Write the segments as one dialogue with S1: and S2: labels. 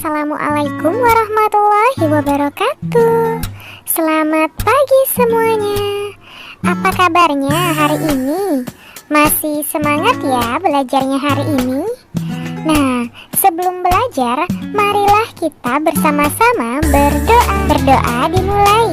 S1: Assalamualaikum warahmatullahi wabarakatuh. Selamat pagi semuanya. Apa kabarnya hari ini? Masih semangat ya belajarnya hari ini? Nah, sebelum belajar, marilah kita bersama-sama berdoa. Berdoa dimulai.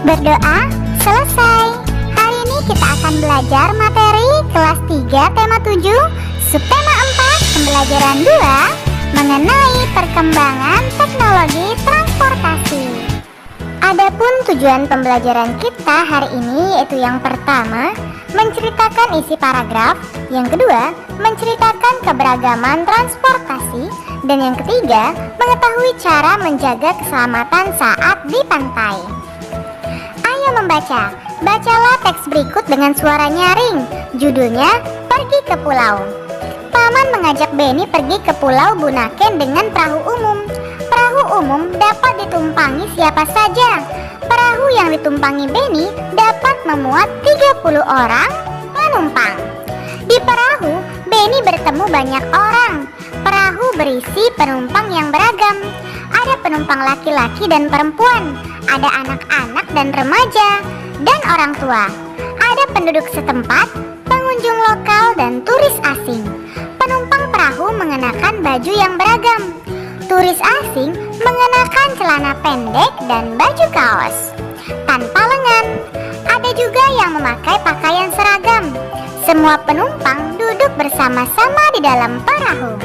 S1: Berdoa selesai. Hari ini kita akan belajar materi kelas 3 tema 7 subtema 4 pembelajaran 2 mengenai perkembangan teknologi transportasi. Adapun tujuan pembelajaran kita hari ini yaitu yang pertama, menceritakan isi paragraf, yang kedua, menceritakan keberagaman transportasi, dan yang ketiga, mengetahui cara menjaga keselamatan saat di pantai. Ayo membaca. Bacalah teks berikut dengan suara nyaring. Judulnya, Pergi ke Pulau. Paman mengajak Beni pergi ke Pulau Bunaken dengan perahu umum. Perahu umum dapat ditumpangi siapa saja. Perahu yang ditumpangi Beni dapat memuat 30 orang penumpang. Di perahu, Beni bertemu banyak orang. Perahu berisi penumpang yang beragam. Ada penumpang laki-laki dan perempuan. Ada anak-anak dan remaja dan orang tua. Ada penduduk setempat, pengunjung lokal, dan turis asing. Penumpang perahu mengenakan baju yang beragam. Turis asing mengenakan celana pendek dan baju kaos tanpa lengan. Ada juga yang memakai pakaian seragam. Semua penumpang duduk bersama-sama di dalam perahu.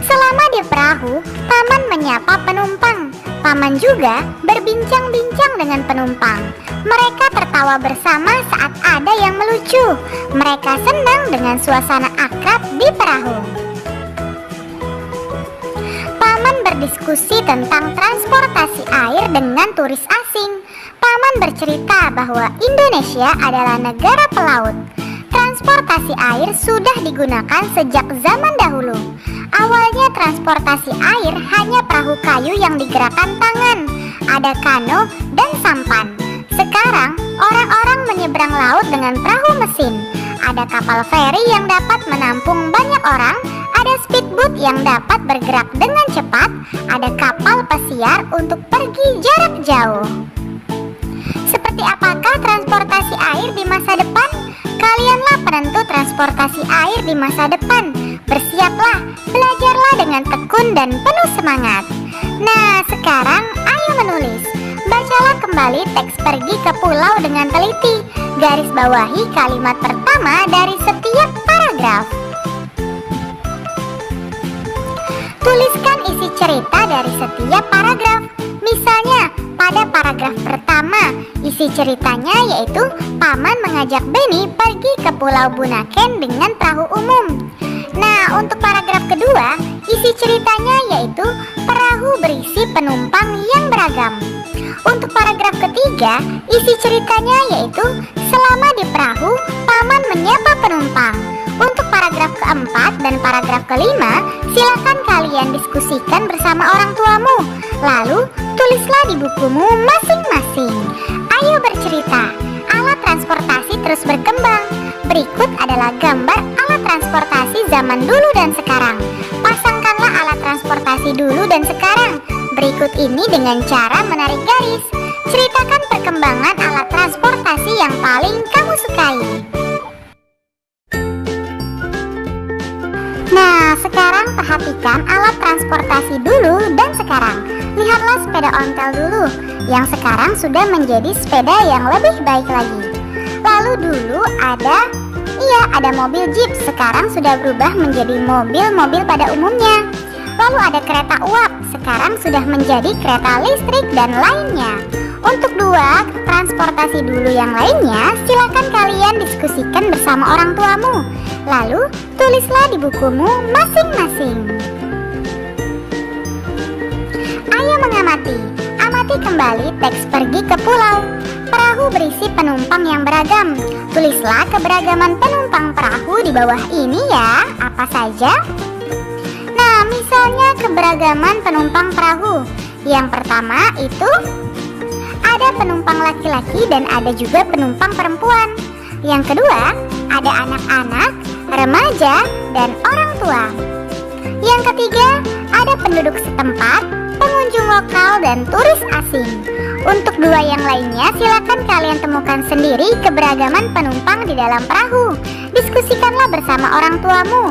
S1: Selama di perahu, Paman menyapa penumpang. Paman juga berbincang-bincang dengan penumpang. Mereka tertawa bersama saat ada yang melucu. Mereka senang dengan suasana akrab di perahu. Paman berdiskusi tentang transportasi air dengan turis asing. Paman bercerita bahwa Indonesia adalah negara pelaut. Transportasi air sudah digunakan sejak zaman dahulu. Awalnya transportasi air hanya perahu kayu yang digerakkan tangan, ada kano dan sampan. Sekarang orang-orang menyeberang laut dengan perahu mesin. Ada kapal feri yang dapat menampung banyak orang, ada speedboat yang dapat bergerak dengan cepat, ada kapal pesiar untuk pergi jarak jauh. Seperti apakah transportasi air di masa depan? Kalianlah penentu transportasi air di masa depan. Bersiaplah, belajarlah dengan tekun dan penuh semangat. Nah, sekarang ayo menulis. Bacalah kembali teks Pergi ke Pulau dengan teliti. Garis bawahi kalimat pertama dari setiap paragraf. Tuliskan isi cerita dari setiap paragraf. Misalnya, pada paragraf pertama, isi ceritanya yaitu Paman mengajak Beni pergi ke Pulau Bunaken dengan perahu umum. Nah, untuk paragraf kedua, isi ceritanya yaitu perahu berisi penumpang yang beragam. Untuk paragraf ketiga, isi ceritanya yaitu selama di perahu, Paman menyapa penumpang. Untuk paragraf keempat dan paragraf kelima, silakan kalian diskusikan bersama orang tuamu. Lalu, tulislah di bukumu masing-masing. Ayo bercerita. Alat transportasi terus berkembang. Berikut adalah gambar alat transportasi zaman dulu dan sekarang. Pasangkanlah alat transportasi dulu dan sekarang. Berikut ini dengan cara menarik garis. Ceritakan perkembangan alat transportasi yang paling kamu sukai. Nah, sekarang perhatikan alat transportasi dulu dan sekarang. Lihatlah sepeda ontel dulu, yang sekarang sudah menjadi sepeda yang lebih baik lagi. Lalu dulu ada mobil jeep, sekarang sudah berubah menjadi mobil-mobil pada umumnya. Lalu ada kereta uap, sekarang sudah menjadi kereta listrik dan lainnya. Untuk dua transportasi dulu yang lainnya, silakan kalian diskusikan bersama orang tuamu. Lalu, tulislah di bukumu masing-masing. Ayo mengamati. Amati kembali teks Pergi ke Pulau. Perahu berisi penumpang yang beragam. Tulislah keberagaman penumpang perahu di bawah ini ya. Apa saja? Nah, misalnya keberagaman penumpang perahu. Yang pertama itu ada penumpang laki-laki dan ada juga penumpang perempuan. Yang kedua, ada anak-anak, remaja, dan orang tua. Yang ketiga, ada penduduk setempat, pengunjung lokal, dan turis asing. Untuk dua yang lainnya, silakan kalian temukan sendiri keberagaman penumpang di dalam perahu. Diskusikanlah bersama orang tuamu.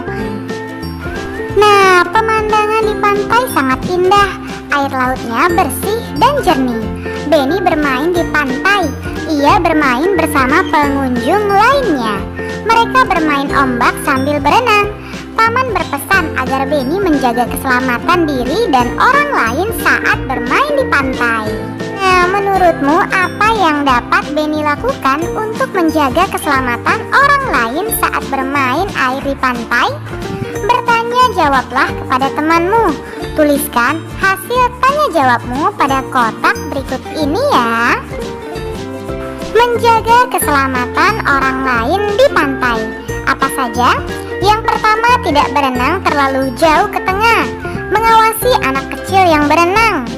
S1: Nah, pemandangan di pantai sangat indah. Air lautnya bersih dan jernih. Benny bermain di pantai. Ia bermain bersama pengunjung lainnya. Mereka bermain ombak sambil berenang. Paman berpesan agar Benny menjaga keselamatan diri dan orang lain saat bermain di pantai. Nah, menurutmu apa yang dapat Benny lakukan untuk menjaga keselamatan orang lain saat bermain air di pantai? Bertanya jawablah kepada temanmu. Tuliskan hasil tanya jawabmu pada kotak berikut ini ya. Menjaga keselamatan orang lain di pantai. Apa saja? Yang pertama, tidak berenang terlalu jauh ke tengah. Mengawasi anak kecil yang berenang.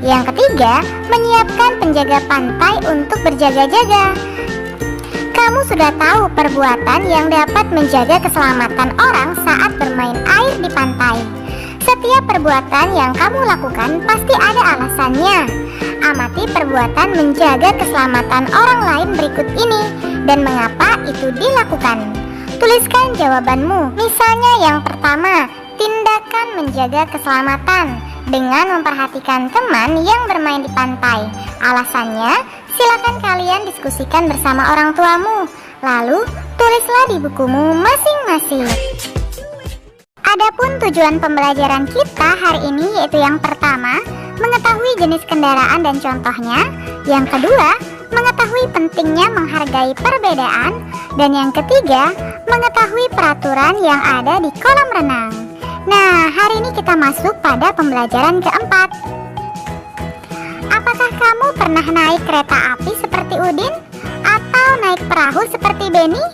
S1: Yang ketiga, menyiapkan penjaga pantai untuk berjaga-jaga. Kamu sudah tahu perbuatan yang dapat menjaga keselamatan orang saat bermain air di pantai. Setiap perbuatan yang kamu lakukan pasti ada alasannya. Amati perbuatan menjaga keselamatan orang lain berikut ini dan mengapa itu dilakukan. Tuliskan jawabanmu. Misalnya yang pertama, tindakan menjaga keselamatan dengan memperhatikan teman yang bermain di pantai. Alasannya, silakan kalian diskusikan bersama orang tuamu. Lalu, tulislah di bukumu masing-masing. Adapun tujuan pembelajaran kita hari ini yaitu yang pertama, mengetahui jenis kendaraan dan contohnya. Yang kedua, mengetahui pentingnya menghargai perbedaan. Dan yang ketiga, mengetahui peraturan yang ada di kolam renang. Nah, hari ini kita masuk pada pembelajaran keempat. Apakah kamu pernah naik kereta api seperti Udin? Atau naik perahu seperti Benny?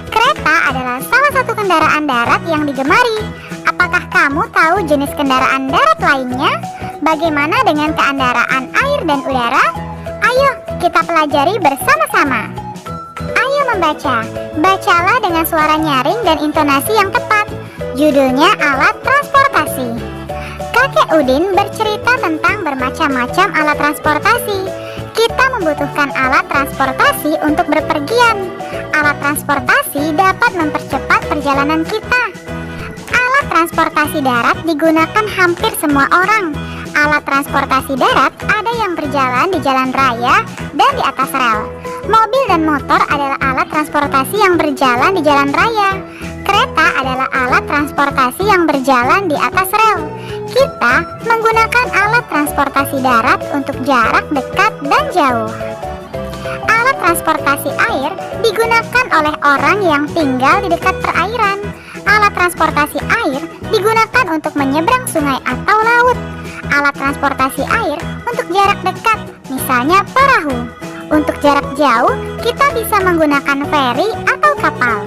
S1: Kereta adalah salah satu kendaraan darat yang digemari. Apakah kamu tahu jenis kendaraan darat lainnya? Bagaimana dengan kendaraan air dan udara? Ayo, kita pelajari bersama-sama. Ayo membaca. Bacalah dengan suara nyaring dan intonasi yang tepat. Judulnya alat transportasi. Kakek Udin bercerita tentang bermacam-macam alat transportasi. Kita membutuhkan alat transportasi untuk berpergian. Alat transportasi dapat mempercepat perjalanan kita. Alat transportasi darat digunakan hampir semua orang. Alat transportasi darat ada yang berjalan di jalan raya dan di atas rel. Mobil dan motor adalah alat transportasi yang berjalan di jalan raya. Kereta adalah alat transportasi yang berjalan di atas rel. Kita menggunakan alat transportasi darat untuk jarak dekat dan jauh. Alat transportasi air digunakan oleh orang yang tinggal di dekat perairan. Alat transportasi air digunakan untuk menyeberang sungai atau laut. Alat transportasi air untuk jarak dekat, misalnya perahu. Untuk jarak jauh, kita bisa menggunakan feri atau kapal.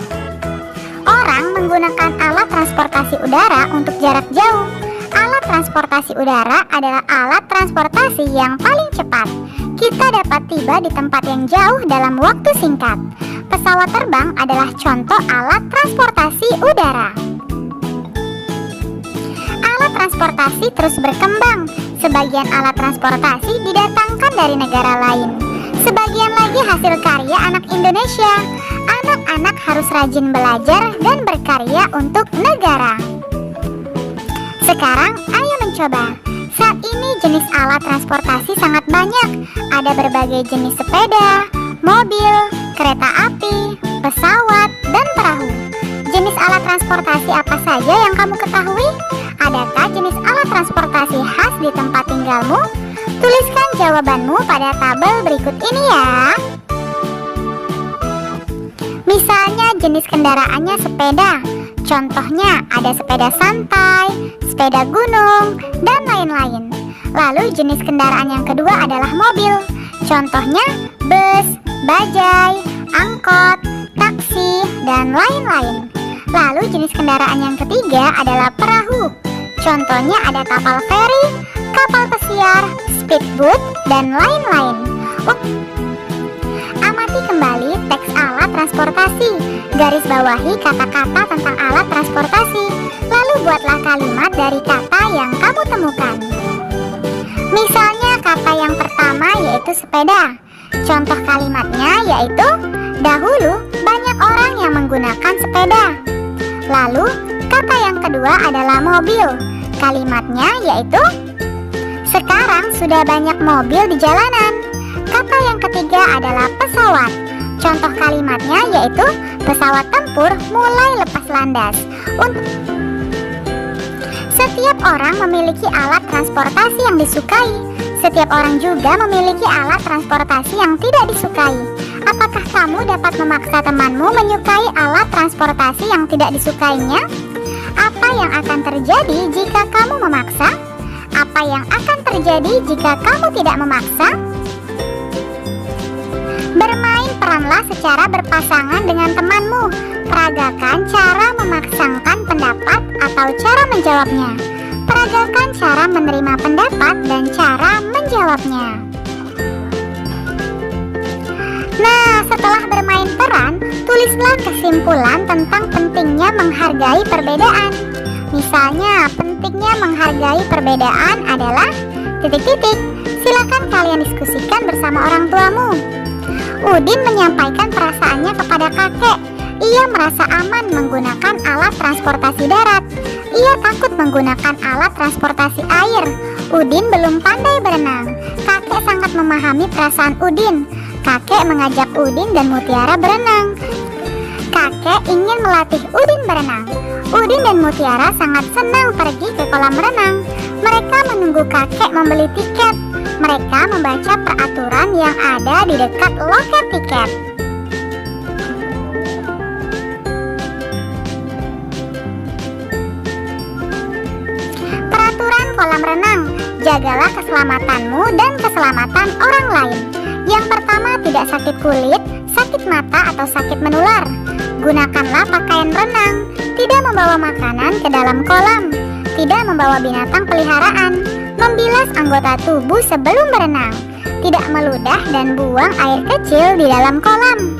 S1: Orang menggunakan alat transportasi udara untuk jarak jauh. Alat transportasi udara adalah alat transportasi yang paling cepat. Kita dapat tiba di tempat yang jauh dalam waktu singkat. Pesawat terbang adalah contoh alat transportasi udara. Alat transportasi terus berkembang. Sebagian alat transportasi didatangkan dari negara lain. Sebagian lagi hasil karya anak Indonesia. Anak-anak harus rajin belajar dan berkarya untuk negara. Sekarang ayo mencoba. Saat ini jenis alat transportasi sangat banyak. Ada berbagai jenis sepeda, mobil, kereta api, pesawat, dan perahu. Jenis alat transportasi apa saja yang kamu ketahui? Adakah jenis alat transportasi khas di tempat tinggalmu? Tuliskan jawabanmu pada tabel berikut ini ya. Misalnya jenis kendaraannya sepeda. Contohnya ada sepeda santai, sepeda gunung, dan lain-lain. Lalu jenis kendaraan yang kedua adalah mobil. Contohnya bus, bajai, angkot, taksi, dan lain-lain. Lalu jenis kendaraan yang ketiga adalah perahu. Contohnya ada kapal feri, kapal pesiar, speedboat, dan lain-lain. Amati Amati kembali teks alat transportasi. Garis bawahi kata-kata tentang alat transportasi. Lalu buatlah kalimat dari kata yang kamu temukan. Misalnya kata yang pertama yaitu sepeda. Contoh kalimatnya yaitu, dahulu banyak orang yang menggunakan sepeda. Lalu kata yang kedua adalah mobil. Kalimatnya yaitu, sekarang sudah banyak mobil di jalanan. Kata yang ketiga adalah pesawat. Contoh kalimatnya yaitu, pesawat tempur mulai lepas landas. Setiap orang memiliki alat transportasi yang disukai. Setiap orang juga memiliki alat transportasi yang tidak disukai. Apakah kamu dapat memaksa temanmu menyukai alat transportasi yang tidak disukainya? Apa yang akan terjadi jika kamu memaksa? Apa yang akan terjadi jika kamu tidak memaksa? Bermain peranlah secara berpasangan dengan temanmu. Peragakan cara memaksakan pendapat atau cara menjawabnya. Peragakan cara menerima pendapat dan cara menjawabnya. Nah, setelah bermain peran, tulislah kesimpulan tentang pentingnya menghargai perbedaan. Misalnya, pentingnya menghargai perbedaan adalah ... Silakan kalian diskusikan bersama orang tuamu. Udin menyampaikan perasaannya kepada kakek. Ia merasa aman menggunakan alat transportasi darat. Ia takut menggunakan alat transportasi air. Udin belum pandai berenang. Kakek sangat memahami perasaan Udin. Kakek mengajak Udin dan Mutiara berenang. Kakek ingin melatih Udin berenang. Udin dan Mutiara sangat senang pergi ke kolam renang. Mereka menunggu kakek membeli tiket. Mereka membaca peraturan yang ada di dekat loket tiket. Peraturan kolam renang. Jagalah keselamatanmu dan keselamatan orang lain. Yang pertama, tidak sakit kulit, sakit mata, atau sakit menular. Gunakanlah pakaian renang. Tidak membawa makanan ke dalam kolam. Tidak membawa binatang peliharaan. Membilas anggota tubuh sebelum berenang. Tidak meludah dan buang air kecil di dalam kolam.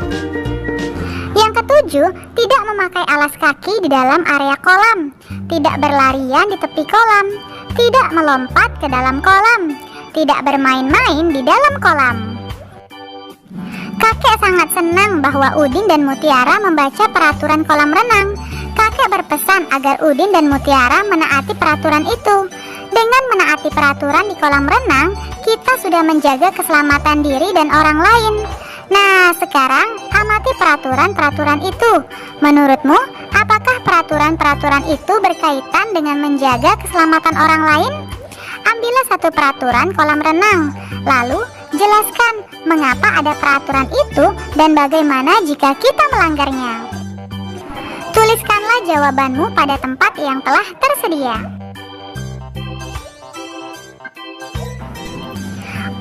S1: Yang ketujuh, tidak memakai alas kaki di dalam area kolam. Tidak berlarian di tepi kolam. Tidak melompat ke dalam kolam. Tidak bermain-main di dalam kolam. Kakek sangat senang bahwa Udin dan Mutiara membaca peraturan kolam renang. Kakek berpesan agar Udin dan Mutiara menaati peraturan itu. Dengan menaati peraturan di kolam renang, kita sudah menjaga keselamatan diri dan orang lain. Nah, sekarang amati peraturan-peraturan itu. Menurutmu, apakah peraturan-peraturan itu berkaitan dengan menjaga keselamatan orang lain? Ambillah satu peraturan kolam renang, lalu jelaskan mengapa ada peraturan itu dan bagaimana jika kita melanggarnya. Tuliskanlah jawabanmu pada tempat yang telah tersedia.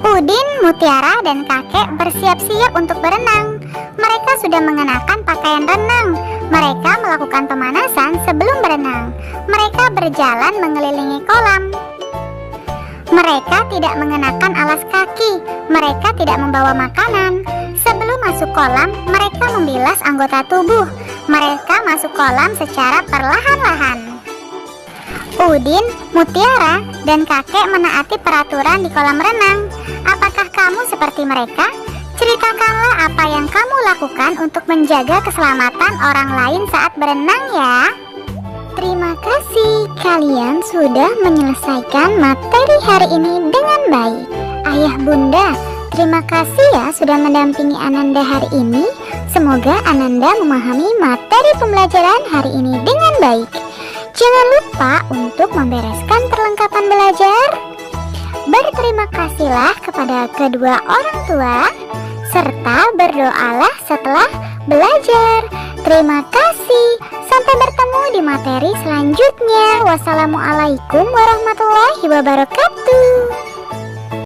S1: Udin, Mutiara, dan kakek bersiap-siap untuk berenang. Mereka sudah mengenakan pakaian renang. Mereka melakukan pemanasan sebelum berenang. Mereka berjalan mengelilingi kolam. Mereka tidak mengenakan alas kaki. Mereka tidak membawa makanan. Sebelum masuk kolam, mereka membilas anggota tubuh. Mereka masuk kolam secara perlahan-lahan. Udin, Mutiara, dan kakek menaati peraturan di kolam renang. Apakah kamu seperti mereka? Ceritakanlah apa yang kamu lakukan untuk menjaga keselamatan orang lain saat berenang ya. Terima kasih, kalian sudah menyelesaikan materi hari ini dengan baik. Ayah bunda, terima kasih ya sudah mendampingi Ananda hari ini. Semoga Ananda memahami materi pembelajaran hari ini dengan baik. Jangan lupa untuk membereskan perlengkapan belajar. Berterima kasihlah kepada kedua orang tua, serta berdoalah setelah belajar. Terima kasih. Sampai bertemu di materi selanjutnya. Wassalamualaikum warahmatullahi wabarakatuh.